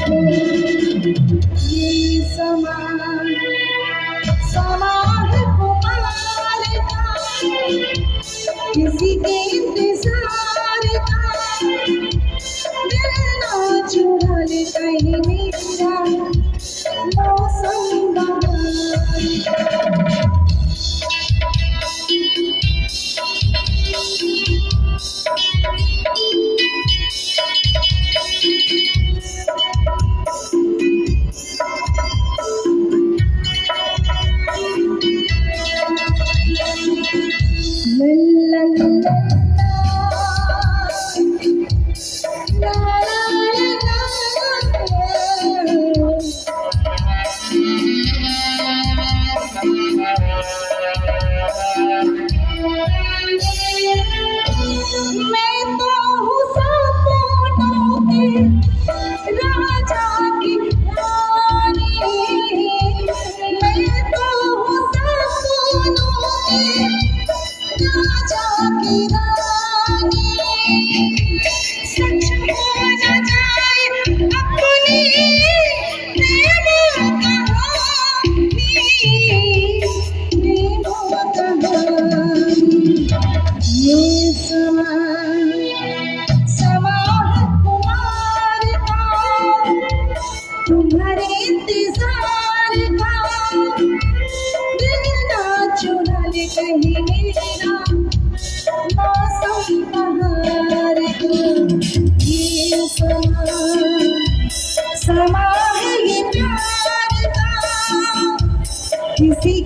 ये समा समा है पुकार का, किसी के इंतजार का, दिल ना चुरा ले कहीं मेरा मौसम बहार का। La la la la la मैं तो हूँ सपनों के राजा की रानी, मैं तो हूँ सपनों के राजा की रानी। सच हो न जाए अपनी प्रेम कहानी, प्रेम कहानी। ये समा समा है कुमार का, तुम्हारे इंतजार का, दिल ना चुरा ले कहीं मेरा मौसम बहार का। ये समा है ये प्यार का, किसी